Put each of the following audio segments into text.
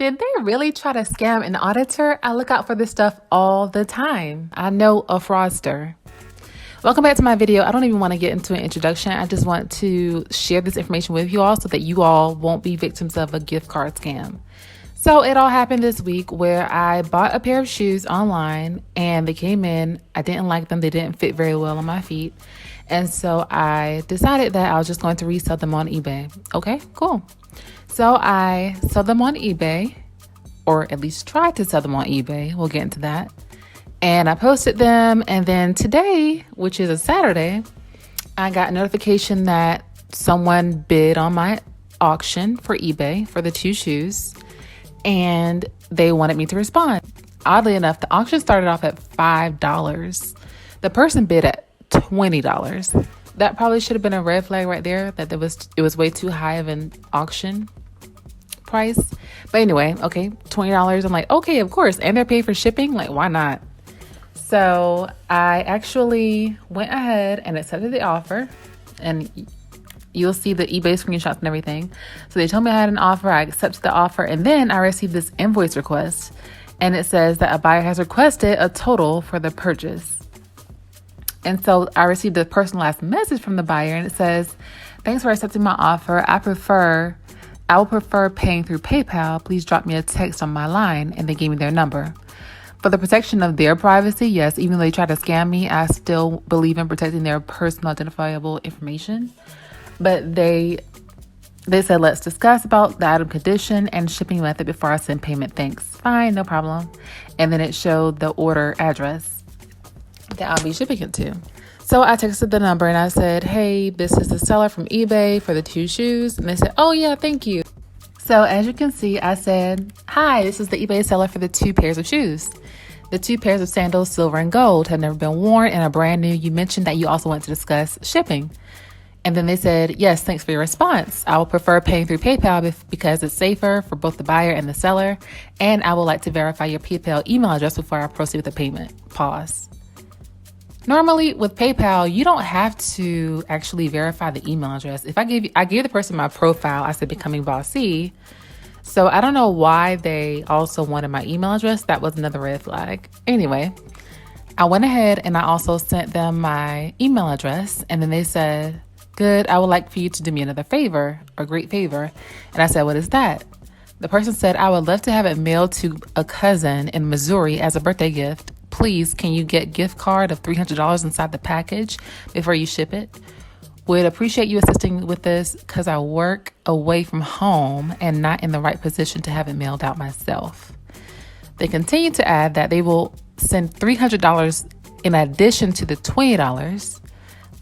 Did they really try to scam an auditor? I look out for this stuff all the time. I know a fraudster. Welcome back to my video. I don't even want to get into an introduction. I just want to share this information with you all so that you all won't be victims of a gift card scam. So it all happened this week where I bought a pair of shoes online and they came in. I didn't like them. They didn't fit very well on my feet. And so I decided that I was just going to resell them on eBay. Okay, cool. So I sell them on eBay, or at least tried to sell them on eBay. We'll get into that. And I posted them. And then today, which is a Saturday, I got a notification that someone bid on my auction for eBay for the two shoes. And they wanted me to respond. Oddly enough, the auction started off at $5. The person bid at $20. That probably should have been a red flag right there, that it was way too high of an auction price. But anyway, okay, $20. I'm like, okay, of course. And they're paid for shipping. Like, why not? So I actually went ahead and accepted the offer, and you'll see the eBay screenshots and everything. So they told me I had an offer. I accepted the offer, and then I received this invoice request, and it says that a buyer has requested a total for the purchase. And so I received a personalized message from the buyer, and it says, "Thanks for accepting my offer. I will prefer paying through PayPal. Please drop me a text on my line." And they gave me their number. For the protection of their privacy, yes, even though they try to scam me, I still believe in protecting their personal identifiable information. But they said, "Let's discuss about the item condition and shipping method before I send payment. Thanks." Fine, no problem. And then it showed the order address that I'll be shipping it to. So I texted the number and I said, "Hey, this is the seller from eBay for the two shoes." And they said, "Oh yeah, thank you." So as you can see, I said, "Hi, this is the eBay seller for the two pairs of shoes. The two pairs of sandals, silver and gold, have never been worn and are brand new. You mentioned that you also want to discuss shipping." And then they said, "Yes, thanks for your response. I will prefer paying through PayPal because it's safer for both the buyer and the seller. And I would like to verify your PayPal email address before I proceed with the payment." Pause. Normally with PayPal, you don't have to actually verify the email address. If I gave the person my profile, I said Becoming Bossy. So I don't know why they also wanted my email address. That was another red flag. Anyway, I went ahead and I also sent them my email address. And then they said, "Good, I would like for you to do me another favor, a great favor." And I said, "What is that?" The person said, "I would love to have it mailed to a cousin in Missouri as a birthday gift. Please, can you get gift card of $300 inside the package before you ship it? Would appreciate you assisting with this because I work away from home and not in the right position to have it mailed out myself." They continue to add that they will send $300 in addition to the $20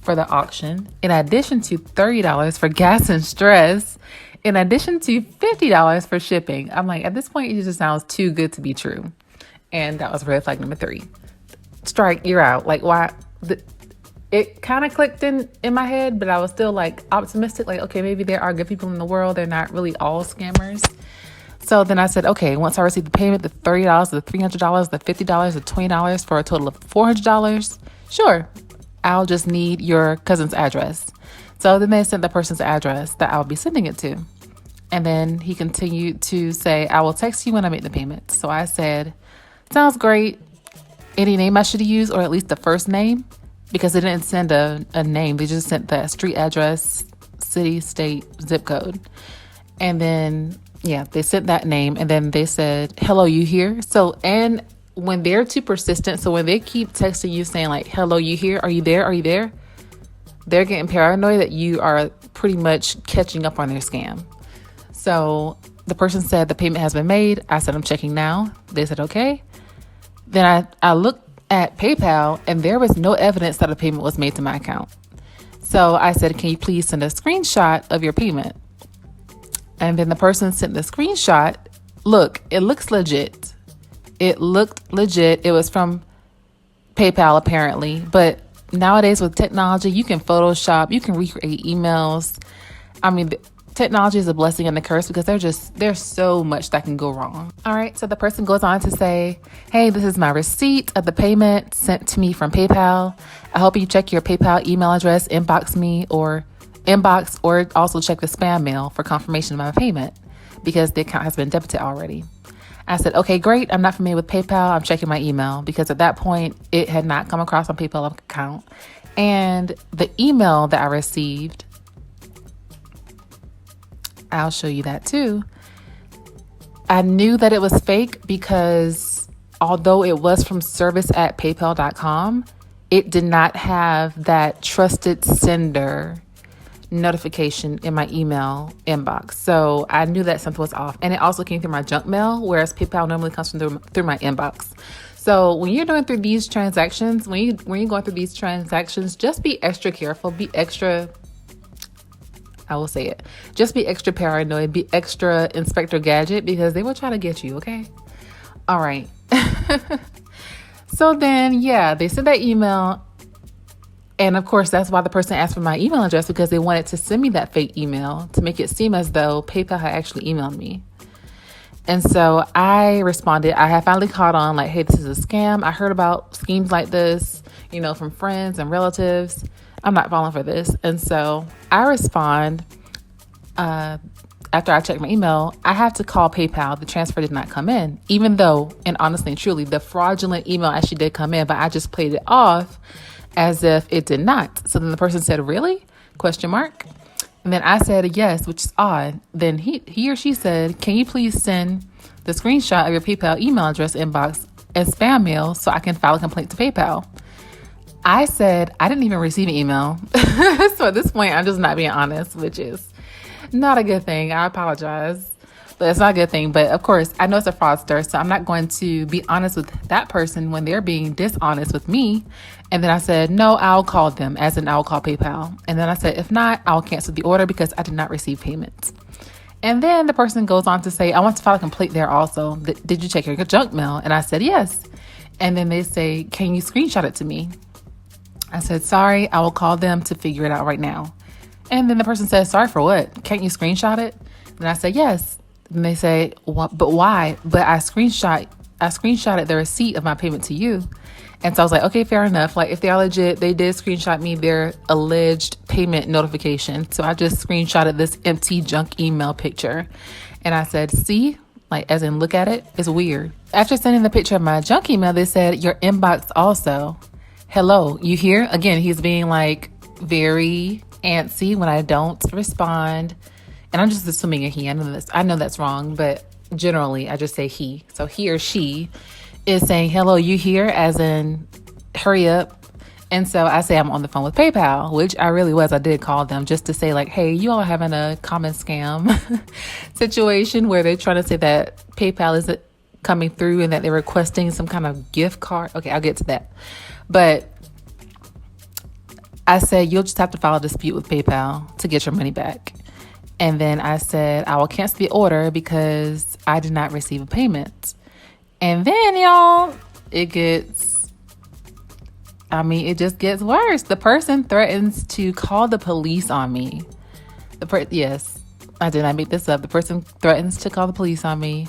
for the auction, in addition to $30 for gas and stress, in addition to $50 for shipping. I'm like, at this point, it just sounds too good to be true. And that was red flag number 3. Strike, you're out. Like, why? It kind of clicked in my head, but I was still like optimistic. Like, okay, maybe there are good people in the world. They're not really all scammers. So then I said, okay, once I receive the payment, the $30, the $300, the $50, the $20 for a total of $400, sure, I'll just need your cousin's address. So then they sent the person's address that I'll be sending it to. And then he continued to say, "I will text you when I make the payment." So I said, "Sounds great. Any name I should use, or at least the first name?" Because they didn't send a name. They just sent the street address, city, state, zip code. And then, yeah, they sent that name. And then they said, "Hello, you here?" So, and when they're too persistent, so when they keep texting you saying like, "Hello, you here? Are you there? Are you there?" They're getting paranoid that you are pretty much catching up on their scam. So the person said the payment has been made. I said, "I'm checking now." They said, "Okay." Then I looked at PayPal and there was no evidence that a payment was made to my account. So I said, "Can you please send a screenshot of your payment?" And then the person sent the screenshot. Look, it looks legit. It looked legit. It was from PayPal apparently, but nowadays with technology, you can Photoshop, you can recreate emails. I mean, technology is a blessing and a curse because there's so much that can go wrong. All right. So the person goes on to say, "Hey, this is my receipt of the payment sent to me from PayPal. I hope you check your PayPal email address, inbox or also check the spam mail for confirmation of my payment. because the account has been debited already. I said, okay, great. I'm not familiar with PayPal. I'm checking my email, because at that point it had not come across my PayPal account. And the email that I received, I'll show you that too. I knew that it was fake because although it was from service@paypal.com, it did not have that trusted sender notification in my email inbox. So I knew that something was off. And it also came through my junk mail, whereas PayPal normally comes through my inbox. So when you're doing through these transactions, when you're going through these transactions, just be extra careful, I will say it. Just be extra paranoid, be extra Inspector Gadget, because they will try to get you, okay? All right. So then, yeah, they sent that email. And of course, that's why the person asked for my email address, because they wanted to send me that fake email to make it seem as though PayPal had actually emailed me. And so I responded. I had finally caught on, like, hey, this is a scam. I heard about schemes like this, from friends and relatives. I'm not falling for this. And so I respond, after I check my email, I have to call PayPal. The transfer did not come in, even though, and honestly and truly, the fraudulent email actually did come in, but I just played it off as if it did not. So then the person said, really? ? And then I said, yes, which is odd. Then he or she said, can you please send the screenshot of your PayPal email address inbox as spam mail so I can file a complaint to PayPal? I said, I didn't even receive an email. So at this point, I'm just not being honest, which is not a good thing. I apologize, but it's not a good thing. But of course, I know it's a fraudster, so I'm not going to be honest with that person when they're being dishonest with me. And then I said, no, I'll call them, as in I'll call PayPal. And then I said, if not, I'll cancel the order because I did not receive payment. And then the person goes on to say, I want to file a complaint there also. Did you check your junk mail? And I said, yes. And then they say, can you screenshot it to me? I said, sorry, I will call them to figure it out right now. And then the person says, sorry for what? Can't you screenshot it? And I said, yes. And they say, what? But why? But I screenshotted the receipt of my payment to you. And so I was like, okay, fair enough. Like, if they are legit, they did screenshot me their alleged payment notification. So I just screenshotted this empty junk email picture. And I said, see, like, as in look at it, it's weird. After sending the picture of my junk email, they said, your inbox also. Hello, you here? Again, he's being like very antsy when I don't respond. And I'm just assuming a he. I know that's wrong, but generally I just say he. So he or she is saying, hello, you here? As in, hurry up. And so I say I'm on the phone with PayPal, which I really was. I did call them just to say, like, hey, you all having a common scam situation where they're trying to say that PayPal isn't coming through and that they're requesting some kind of gift card. Okay, I'll get to that. But I said, you'll just have to file a dispute with PayPal to get your money back. And then I said, I will cancel the order because I did not receive a payment. And then, y'all, it just gets worse. The person threatens to call the police on me. Yes, I did not make this up. The person threatens to call the police on me,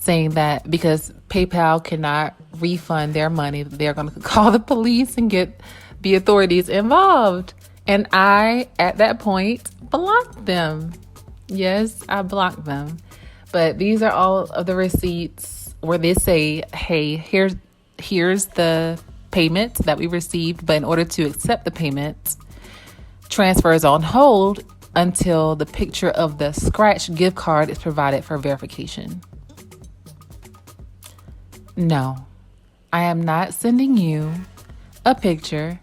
saying that because PayPal cannot refund their money, they're going to call the police and get the authorities involved. And I, at that point, blocked them. Yes, I blocked them. But these are all of the receipts where they say, hey, here's the payment that we received, but in order to accept the payment, transfer is on hold until the picture of the scratch gift card is provided for verification. No, I am not sending you a picture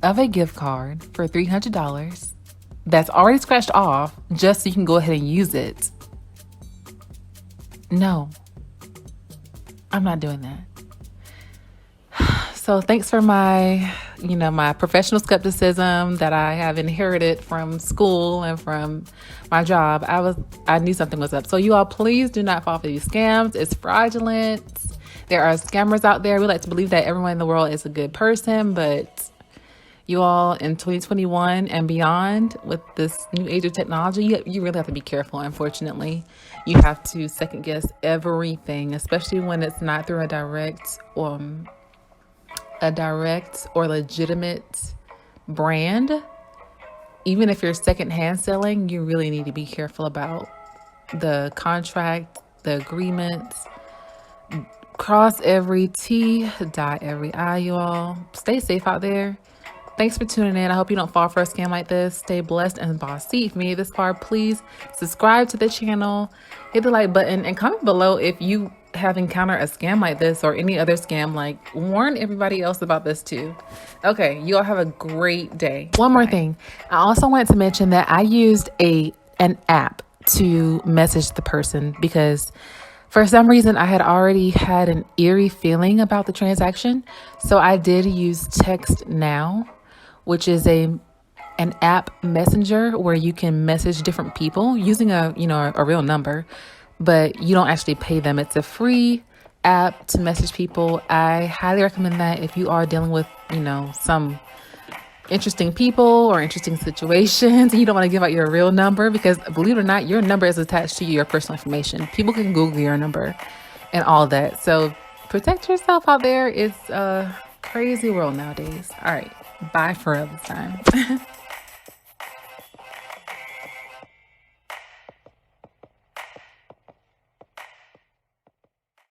of a gift card for $300 that's already scratched off just so you can go ahead and use it. No, I'm not doing that. So thanks for my professional skepticism that I have inherited from school and from my job. I knew something was up. So you all, please do not fall for these scams. It's fraudulent. There are scammers out there. We like to believe that everyone in the world is a good person, but you all in 2021 and beyond with this new age of technology, you really have to be careful. Unfortunately, you have to second guess everything, especially when it's not through a direct or legitimate brand. Even if you're secondhand selling, you really need to be careful about the contract, the agreements. Cross every T, dot every I, you all. Stay safe out there. Thanks for tuning in. I hope you don't fall for a scam like this. Stay blessed and bossy. If you made it this far, please subscribe to the channel, hit the like button, and comment below if you have encountered a scam like this or any other scam. Like, warn everybody else about this too. Okay, you all have a great day. One more thing. I also wanted to mention that I used an app to message the person because for some reason, I had already had an eerie feeling about the transaction. So I did use Text Now, which is an app messenger where you can message different people using a real number, but you don't actually pay them. It's a free app to message people. I highly recommend that if you are dealing with, some interesting people or interesting situations and you don't want to give out your real number, because believe it or not, your number is attached to your personal information. People can Google your number and all that. So protect yourself out there. It's a crazy world nowadays. All right. Bye for this time.